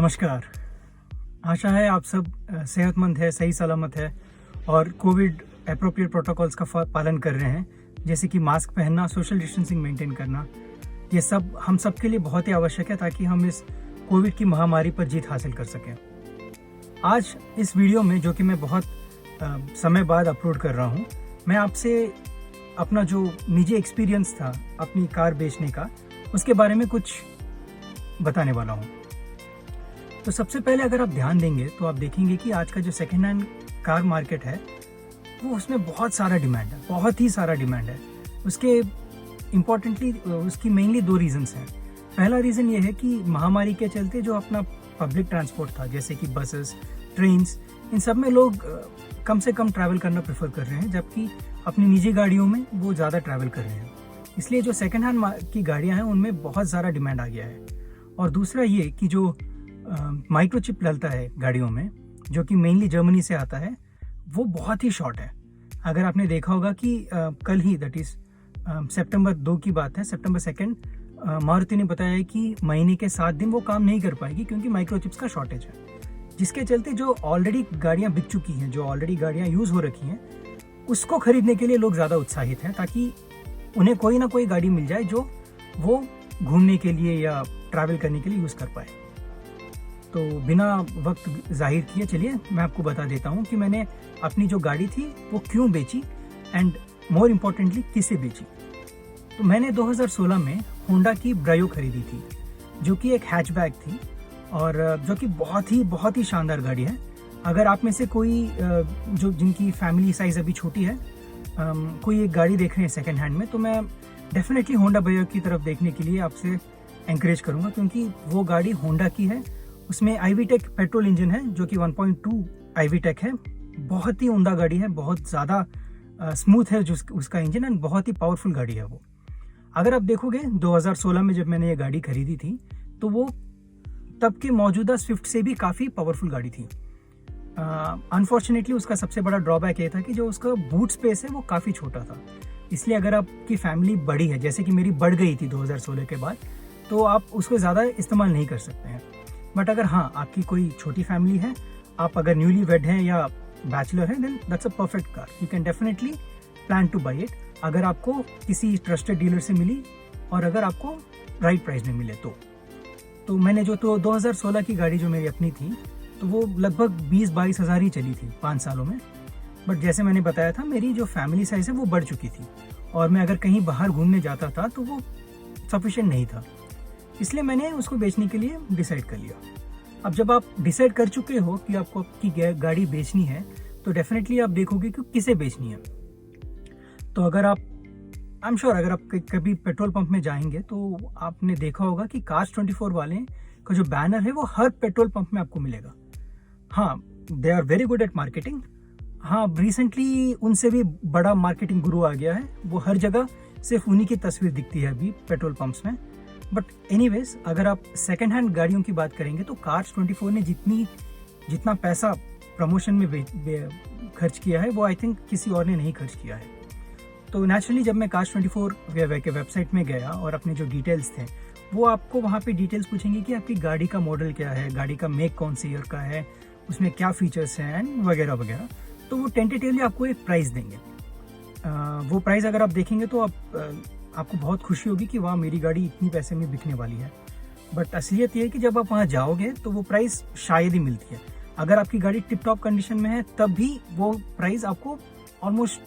नमस्कार। आशा है आप सब सेहतमंद है, सही सलामत है और कोविड एप्रोप्रिएट प्रोटोकॉल्स का पालन कर रहे हैं, जैसे कि मास्क पहनना, सोशल डिस्टेंसिंग मेंटेन करना। ये सब हम सब के लिए बहुत ही आवश्यक है ताकि हम इस कोविड की महामारी पर जीत हासिल कर सकें। आज इस वीडियो में, जो कि मैं बहुत समय बाद अपलोड कर रहा हूँ, मैं आपसे अपना जो निजी एक्सपीरियंस था अपनी कार बेचने का, उसके बारे में कुछ बताने वाला हूँ। तो सबसे पहले अगर आप ध्यान देंगे तो आप देखेंगे कि आज का जो सेकेंड हैंड कार मार्केट है वो उसमें बहुत सारा डिमांड है, बहुत ही सारा डिमांड है। उसके इम्पोर्टेंटली उसकी मेनली दो रीजंस हैं। पहला रीज़न ये है कि महामारी के चलते जो अपना पब्लिक ट्रांसपोर्ट था, जैसे कि बसेस, ट्रेन्स, इन सब में लोग कम से कम ट्रैवल करना प्रेफर कर रहे हैं, जबकि अपनी निजी गाड़ियों में वो ज़्यादा ट्रैवल कर रहे हैं। इसलिए जो सेकेंड हैंड की गाड़ियाँ हैं उनमें बहुत ज़्यादा डिमांड आ गया है। और दूसरा ये कि जो माइक्रोचिप डलता है गाड़ियों में, जो कि मेनली जर्मनी से आता है, वो बहुत ही शॉर्ट है। अगर आपने देखा होगा कि कल ही, दैट इज सितंबर 2 की बात है, सितंबर 2 मारुति ने बताया है कि महीने के 7 दिन वो काम नहीं कर पाएगी क्योंकि माइक्रोचिप्स का शॉर्टेज है, जिसके चलते जो ऑलरेडी गाड़ियाँ बिक चुकी हैं, जो ऑलरेडी गाड़ियाँ यूज़ हो रखी हैं, उसको खरीदने के लिए लोग ज़्यादा उत्साहित हैं ताकि उन्हें कोई ना कोई गाड़ी मिल जाए जो वो घूमने के लिए या ट्रैवल करने के लिए यूज़ कर पाए। तो बिना वक्त जाहिर किए चलिए मैं आपको बता देता हूँ कि मैंने अपनी जो गाड़ी थी वो क्यों बेची एंड मोर इम्पोर्टेंटली किसे बेची। तो मैंने 2016 में होंडा की ब्रायो खरीदी थी, जो कि एक हैचबैक थी और जो कि बहुत ही शानदार गाड़ी है। अगर आप में से कोई जो जिनकी फैमिली साइज़ अभी छोटी है, कोई एक गाड़ी देख रहे हैं सेकेंड हैंड में, तो मैं डेफिनेटली होंडा ब्रायो की तरफ देखने के लिए आपसे एंकरेज करूँगा, क्योंकि वो गाड़ी होंडा की है। उसमें IVTEC पेट्रोल इंजन है, जो कि 1.2 IVTEC है। बहुत ही उम्दा गाड़ी है, बहुत ज़्यादा स्मूथ है जो उसका इंजन, एंड बहुत ही पावरफुल गाड़ी है वो। अगर आप देखोगे 2016 में जब मैंने ये गाड़ी खरीदी थी, तो वो तब के मौजूदा स्विफ्ट से भी काफ़ी पावरफुल गाड़ी थी। अनफॉर्चुनेटली उसका सबसे बड़ा ड्रॉबैक ये था कि जो उसका बूट स्पेस है वो काफ़ी छोटा था। इसलिए अगर आपकी फैमिली बड़ी है, जैसे कि मेरी बढ़ गई थी 2016 के बाद, तो आप उसको ज़्यादा इस्तेमाल नहीं कर सकते हैं। बट अगर हाँ, आपकी कोई छोटी फैमिली है, आप अगर न्यूली वेड हैं या बैचलर हैं, then that's a perfect car. You can definitely plan to buy it, अगर आपको किसी ट्रस्टेड डीलर से मिली और अगर आपको राइट प्राइस में मिले तो मैंने जो 2016 की गाड़ी जो मेरी अपनी थी, तो वो लगभग 20-22 हज़ार ही चली थी 5 सालों में। बट जैसे मैंने बताया था, मेरी जो फैमिली साइज़ है वो बढ़ चुकी थी और मैं अगर कहीं बाहर घूमने जाता था तो वो सफिशिएंट नहीं था, इसलिए मैंने उसको बेचने के लिए डिसाइड कर लिया। अब जब आप डिसाइड कर चुके हो कि आपको आपकी गाड़ी बेचनी है, तो डेफिनेटली आप देखोगे कि किसे बेचनी है। तो अगर आप, आई एम श्योर, अगर आप कभी पेट्रोल पंप में जाएंगे तो आपने देखा होगा कि Cars24 वाले का जो बैनर है वो हर पेट्रोल पंप में आपको मिलेगा। हाँ, they are very good at marketing. हाँ, रिसेंटली उनसे भी बड़ा मार्केटिंग गुरु आ गया है, वो हर जगह सिर्फ उन्हीं की तस्वीर दिखती है अभी पेट्रोल पंप्स में। बट एनीवेज, अगर आप सेकेंड हैंड गाड़ियों की बात करेंगे तो Cars24 ने जितना पैसा प्रमोशन में खर्च किया है, वो आई थिंक किसी और ने नहीं खर्च किया है। तो नेचुरली जब मैं Cars24 के वेबसाइट में गया और अपने जो डिटेल्स थे, वो आपको वहाँ पे डिटेल्स पूछेंगे कि आपकी गाड़ी का मॉडल क्या है, गाड़ी का मेक कौन से ईयर का है, उसमें क्या फीचर्स हैं एंड वगैरह वगैरह। तो वो टेंटेटिवली आपको एक प्राइस देंगे। वो प्राइस अगर आप देखेंगे तो आपको बहुत खुशी होगी कि वाह, मेरी गाड़ी इतनी पैसे में बिकने वाली है। बट असलियत ये है कि जब आप वहाँ जाओगे तो वो प्राइस शायद ही मिलती है। अगर आपकी गाड़ी टिप टॉप कंडीशन में है तब भी वो प्राइस आपको ऑलमोस्ट,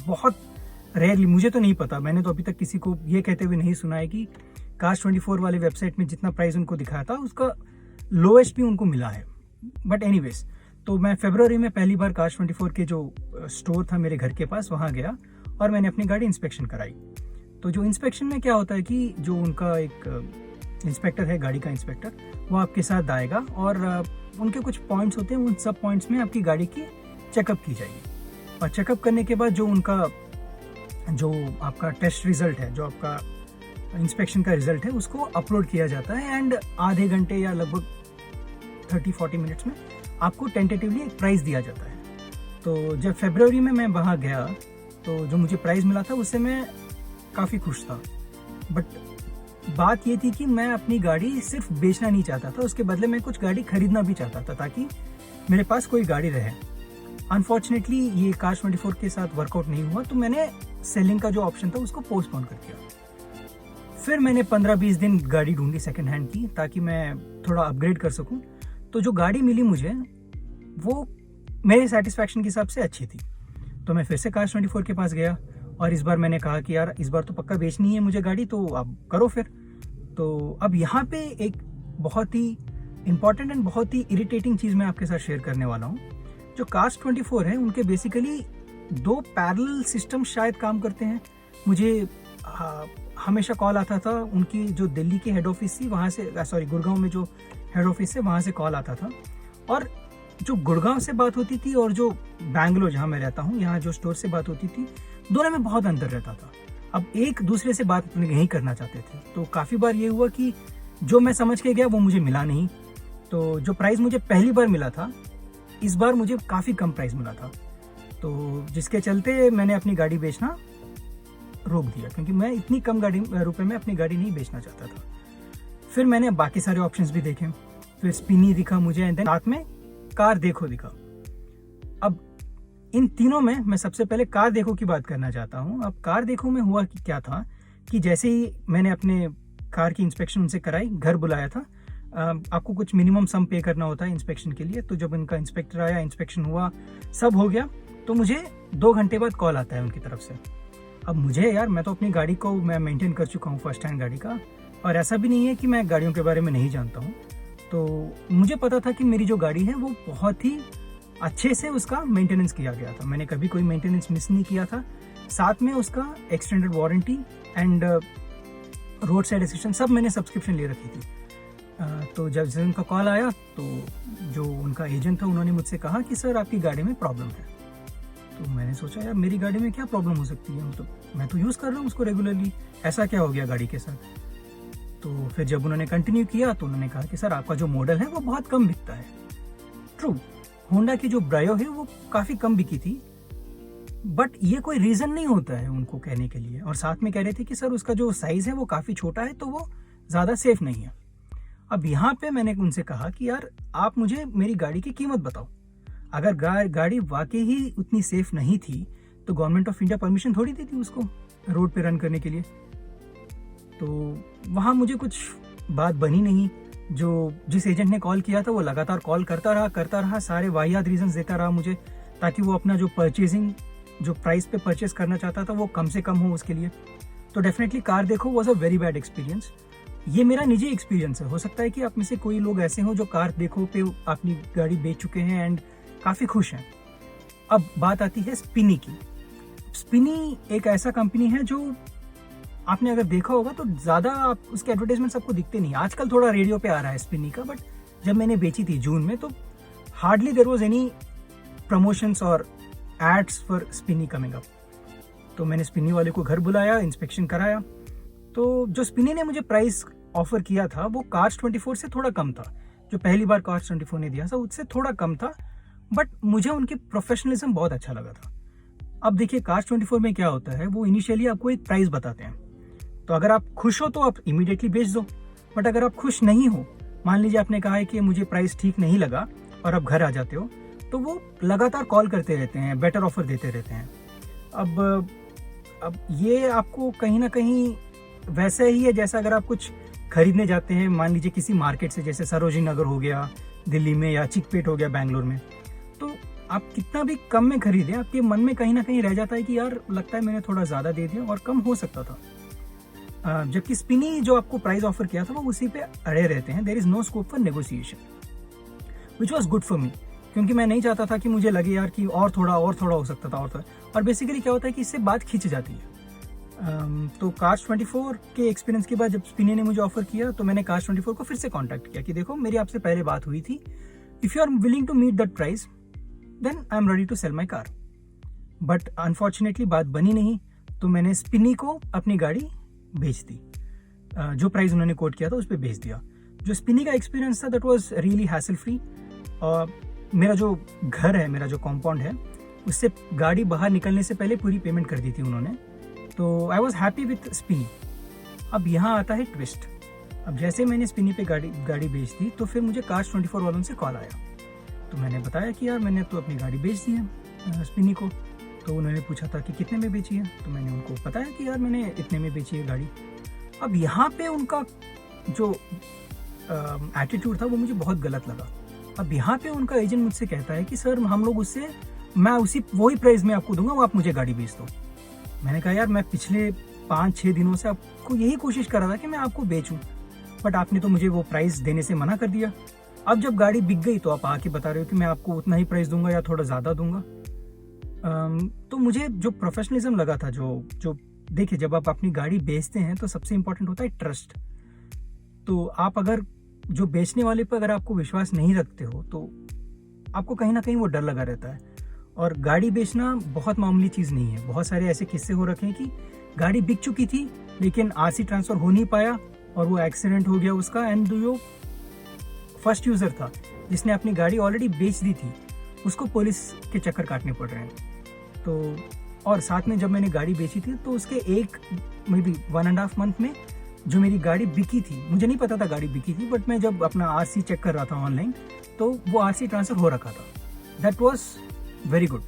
बहुत रेयरली, मुझे तो नहीं पता, मैंने तो अभी तक किसी को ये कहते हुए नहीं सुना है कि Cars24 वाले वेबसाइट में जितना प्राइस उनको दिखाया था उसका लोएस्ट भी उनको मिला है। बट एनीवेज, तो मैं फरवरी में पहली बार Cars24 के जो स्टोर था मेरे घर के पास, वहाँ गया और मैंने अपनी गाड़ी इंस्पेक्शन कराई। तो जो इंस्पेक्शन में क्या होता है कि जो उनका एक इंस्पेक्टर है, गाड़ी का इंस्पेक्टर, वो आपके साथ आएगा और उनके कुछ पॉइंट्स होते हैं, उन सब पॉइंट्स में आपकी गाड़ी की चेकअप की जाएगी। और चेकअप करने के बाद जो आपका टेस्ट रिजल्ट है, जो आपका इंस्पेक्शन का रिजल्ट है, उसको अपलोड किया जाता है एंड आधे घंटे या लगभग 30-40 मिनट्स में आपको टेंटेटिवली एक प्राइस दिया जाता है। तो जब फरवरी में मैं वहाँ गया तो जो मुझे प्राइस मिला था उससे मैं काफ़ी खुश था। बट बात ये थी कि मैं अपनी गाड़ी सिर्फ बेचना नहीं चाहता था, उसके बदले मैं कुछ गाड़ी खरीदना भी चाहता था ताकि मेरे पास कोई गाड़ी रहे। अनफॉर्चुनेटली ये Cars24 के साथ वर्कआउट नहीं हुआ, तो मैंने सेलिंग का जो ऑप्शन था उसको पोस्टपोन कर दिया। फिर मैंने 15-20 दिन गाड़ी ढूंढी सेकंड हैंड की, ताकि मैं थोड़ा अपग्रेड कर सकूं। तो जो गाड़ी मिली मुझे वो मेरे सेटिस्फैक्शन के हिसाब से अच्छी थी। तो मैं फिर से Cars24 के पास गया और इस बार मैंने कहा कि यार इस बार तो पक्का बेचनी है मुझे गाड़ी, तो अब करो फिर। तो अब यहाँ पे एक बहुत ही इंपॉर्टेंट एंड बहुत ही इरिटेटिंग चीज़ मैं आपके साथ शेयर करने वाला हूँ। जो Cars24 है उनके बेसिकली 2 पैरेलल सिस्टम शायद काम करते हैं। मुझे हमेशा कॉल आता था, उनकी जो दिल्ली की हेड ऑफिस थी वहाँ से, सॉरी गुड़गांव में जो हेड ऑफिस है वहाँ से कॉल आता था, और जो गुड़गांव से बात होती थी और जो बैंगलोर जहाँ मैं रहता हूँ यहाँ जो स्टोर से बात होती थी, दोनों में बहुत अंतर रहता था। अब एक दूसरे से बात नहीं करना चाहते थे, तो काफ़ी बार ये हुआ कि जो मैं समझ के गया वो मुझे मिला नहीं। तो जो प्राइस मुझे पहली बार मिला था, इस बार मुझे काफ़ी कम प्राइस मिला था, तो जिसके चलते मैंने अपनी गाड़ी बेचना रोक दिया, क्योंकि मैं इतनी कम रुपए में अपनी गाड़ी नहीं बेचना चाहता था। फिर मैंने बाकी सारे ऑप्शंस भी देखे, फिर स्पिनी दिखा मुझे, एंड साथ में कार देखो दिखा। अब इन तीनों में मैं सबसे पहले कार देखो की बात करना चाहता हूँ। अब कार देखो में हुआ कि क्या था कि जैसे ही मैंने अपने कार की इंस्पेक्शन उनसे कराई, घर बुलाया था, आपको कुछ मिनिमम सम पे करना होता है इंस्पेक्शन के लिए। तो जब उनका इंस्पेक्टर आया, इंस्पेक्शन हुआ, सब हो गया, तो मुझे 2 घंटे बाद कॉल आता है उनकी तरफ से। अब मुझे यार, मैं तो अपनी गाड़ी को मैं मेंटेन कर चुका हूँ फर्स्ट हैंड गाड़ी का, और ऐसा भी नहीं है कि मैं गाड़ियों के बारे में नहीं जानता हूँ। तो मुझे पता था कि मेरी जो गाड़ी है वो बहुत ही अच्छे से उसका मेंटेनेंस किया गया था, मैंने कभी कोई मेंटेनेंस मिस नहीं किया था। साथ में उसका extended warranty and road side assistance सब मैंने सब्सक्रिप्शन ले रखी थी। तो जब उनका कॉल आया तो जो उनका एजेंट था उन्होंने मुझसे कहा कि सर आपकी गाड़ी में प्रॉब्लम है। तो मैंने सोचा यार मेरी गाड़ी में क्या प्रॉब्लम हो सकती है, मतलब मैं तो यूज़ कर रहा हूँ उसको रेगुलरली, ऐसा क्या हो गया गाड़ी के साथ। तो फिर जब उन्होंने कंटिन्यू किया तो उन्होंने कहा कि सर आपका जो मॉडल है वो बहुत कम बिकता है। ट्रू, होंडा की जो ब्रायो है वो काफ़ी कम बिकी थी, बट ये कोई रीज़न नहीं होता है उनको कहने के लिए। और साथ में कह रहे थे कि सर उसका जो साइज़ है वो काफ़ी छोटा है, तो वो ज़्यादा सेफ नहीं है। अब यहाँ पे मैंने उनसे कहा कि यार आप मुझे मेरी गाड़ी की कीमत बताओ। अगर गाड़ी वाकई ही उतनी सेफ नहीं थी तो गवर्नमेंट ऑफ इंडिया परमिशन थोड़ी देती उसको रोड पे रन करने के लिए। तो वहाँ मुझे कुछ बात बनी नहीं। जिस एजेंट ने कॉल किया था वो लगातार कॉल करता रहा, सारे वाहियात रीजंस देता रहा मुझे, ताकि वो अपना जो प्राइस पे परचेज करना चाहता था वो कम से कम हो उसके लिए। तो डेफिनेटली कार देखो was a very bad experience. ये मेरा निजी एक्सपीरियंस है, हो सकता है कि आप में से कोई लोग ऐसे हों जो कार देखो पे अपनी गाड़ी बेच चुके हैं एंड काफ़ी खुश हैं। अब बात आती है स्पिनी की। स्पिनी एक ऐसा कंपनी है जो आपने अगर देखा होगा तो ज़्यादा आप उसके एडवर्टाइजमेंट आपको दिखते नहीं। आजकल थोड़ा रेडियो पे आ रहा है स्पिनी का, बट जब मैंने बेची थी जून में तो hardly there was any promotions और ads for Spinny coming up. तो मैंने स्पिनी वाले को घर बुलाया, इंस्पेक्शन कराया। तो जो स्पिनी ने मुझे प्राइस ऑफर किया था वो Cars24 से थोड़ा कम था, जो पहली बार Cars24 ने दिया था उससे थोड़ा कम था, बट मुझे उनकी प्रोफेशनलिज्म बहुत अच्छा लगा था। अब देखिए Cars24 में क्या होता है, वो इनिशियली आपको एक प्राइस बताते हैं, तो अगर आप खुश हो तो आप इमीडिएटली बेच दो। बट अगर आप खुश नहीं हो, मान लीजिए आपने कहा है कि मुझे प्राइस ठीक नहीं लगा और आप घर आ जाते हो, तो वो लगातार कॉल करते रहते हैं, बेटर ऑफर देते रहते हैं। अब ये आपको कहीं ना कहीं वैसा ही है जैसा अगर आप कुछ खरीदने जाते हैं, मान लीजिए किसी मार्केट से, जैसे सरोजिनी नगर हो गया दिल्ली में या चिकपेट हो गया बैंगलोर में, तो आप कितना भी कम में खरीदें आपके मन में कहीं ना कहीं रह जाता है कि यार लगता है मैंने थोड़ा ज़्यादा दे दिया और कम हो सकता था। जबकि स्पिनी जो आपको प्राइस ऑफर किया था वो उसी पे अड़े रहते हैं। There is no scope for negotiation, which was good for me, क्योंकि मैं नहीं चाहता था कि मुझे लगे यार कि और थोड़ा हो सकता था और बेसिकली क्या होता है कि इससे बात खिंच जाती है। तो Cars24 के एक्सपीरियंस के बाद जब स्पिनी ने मुझे ऑफर किया तो मैंने Cars24 को फिर से कांटेक्ट किया कि देखो मेरी आपसे पहले बात हुई थी, if you are willing to meet that price then I am ready to sell my car. But unfortunately बात बनी नहीं, तो मैंने स्पिनी को अपनी गाड़ी बेच दी। जो प्राइस उन्होंने कोट किया था उस पर बेच दिया। जो स्पिनी का एक्सपीरियंस था that was really hassle free. मेरा जो घर है, मेरा जो कॉम्पाउंड है, उससे गाड़ी बाहर निकलने से पहले पूरी पेमेंट कर दी थी उन्होंने, तो I was happy with Spini. अब यहाँ आता है ट्विस्ट। अब जैसे मैंने स्पिनी पे गाड़ी बेच दी तो फिर मुझे कार्स 24 वालों से कॉल आया। तो मैंने बताया कि यार मैंने तो अपनी गाड़ी बेच दी है स्पिनी को। तो उन्होंने पूछा था कि कितने में बेची है, तो मैंने उनको बताया कि यार मैंने इतने में बेची है गाड़ी। अब यहाँ पे उनका जो एटीट्यूड था वो मुझे बहुत गलत लगा। अब यहाँ पे उनका एजेंट मुझसे कहता है कि सर हम लोग उससे मैं वही प्राइस में आपको दूंगा, वो आप मुझे गाड़ी बेच दो। मैंने कहा यार मैं पिछले 5-6 दिनों से आपको यही कोशिश कर रहा था कि मैं आपको बेचूं, बट आपने तो मुझे वो प्राइस देने से मना कर दिया। अब जब गाड़ी बिक गई तो आप आके बता रहे हो कि मैं आपको उतना ही प्राइस दूंगा या थोड़ा ज़्यादा दूंगा। तो मुझे जो प्रोफेशनलिज्म लगा था, जो देखिए जब आप अपनी गाड़ी बेचते हैं तो सबसे इम्पोर्टेंट होता है ट्रस्ट। तो आप अगर जो बेचने वाले पर अगर आपको विश्वास नहीं रखते हो तो आपको कहीं ना कहीं वो डर लगा रहता है। और गाड़ी बेचना बहुत मामूली चीज़ नहीं है। बहुत सारे ऐसे किस्से हो रखे हैं कि गाड़ी बिक चुकी थी लेकिन आरसी ट्रांसफ़र हो नहीं पाया और वो एक्सीडेंट हो गया उसका, एंड जो फर्स्ट यूज़र था जिसने अपनी गाड़ी ऑलरेडी बेच दी थी उसको पुलिस के चक्कर काटने पड़ रहे हैं। तो और साथ में जब मैंने गाड़ी बेची थी तो उसके मे बी 1.5 मंथ में जो मेरी गाड़ी बिकी थी, मुझे नहीं पता था गाड़ी बिकी थी, बट मैं जब अपना आरसी चेक कर रहा था ऑनलाइन तो वो आरसी ट्रांसफ़र हो रखा था। That was very good.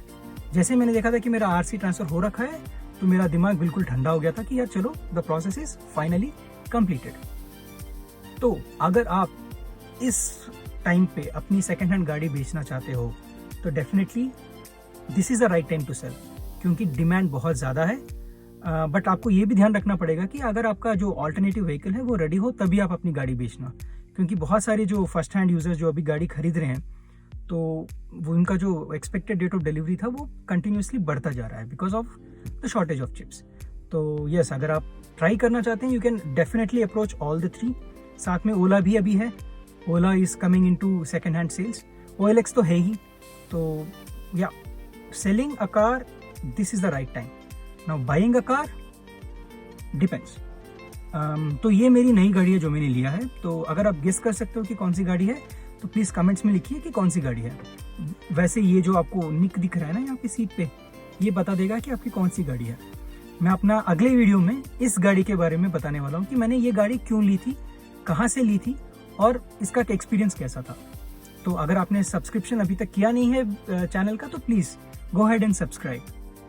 जैसे मैंने देखा था कि मेरा आरसी ट्रांसफ़र हो रखा है तो मेरा दिमाग बिल्कुल ठंडा हो गया था कि यार चलो the process is finally completed. तो अगर आप इस टाइम पे अपनी सेकेंड हैंड गाड़ी बेचना चाहते हो तो definitely this is the right time to sell, क्योंकि डिमांड बहुत ज़्यादा है। बट आपको ये भी ध्यान रखना पड़ेगा कि अगर आपका जो ऑल्टरनेटिव व्हीकल है वो रेडी हो तभी आप अपनी गाड़ी बेचना, क्योंकि बहुत सारे जो फर्स्ट हैंड यूजर्स जो अभी गाड़ी खरीद रहे हैं तो वो उनका जो एक्सपेक्टेड डेट ऑफ डिलीवरी था वो कंटिन्यूसली बढ़ता जा रहा है because of the shortage of chips. तो यस, अगर आप ट्राई करना चाहते हैं you can definitely approach all the 3। साथ में ओला भी अभी है, Ola is coming into second hand sales, OLX तो है ही। तो या selling a car, this is the right time. Now buying a car depends. तो ये मेरी नई गाड़ी है जो मैंने लिया है। तो अगर आप गेस कर सकते हो कि कौन सी गाड़ी है तो प्लीज़ कमेंट्स में लिखिए कि कौन सी गाड़ी है। वैसे ये जो आपको निक दिख रहा है ना यहाँ पे सीट पे, ये बता देगा कि आपकी कौन सी गाड़ी है। मैं अपना अगले वीडियो में इस गाड़ी के बारे में बताने वाला हूँ कि मैंने ये गाड़ी क्यों ली थी, कहाँ से ली थी और इसका एक्सपीरियंस कैसा था। तो अगर आपने सब्सक्रिप्शन अभी तक किया नहीं है चैनल का तो please go ahead and subscribe.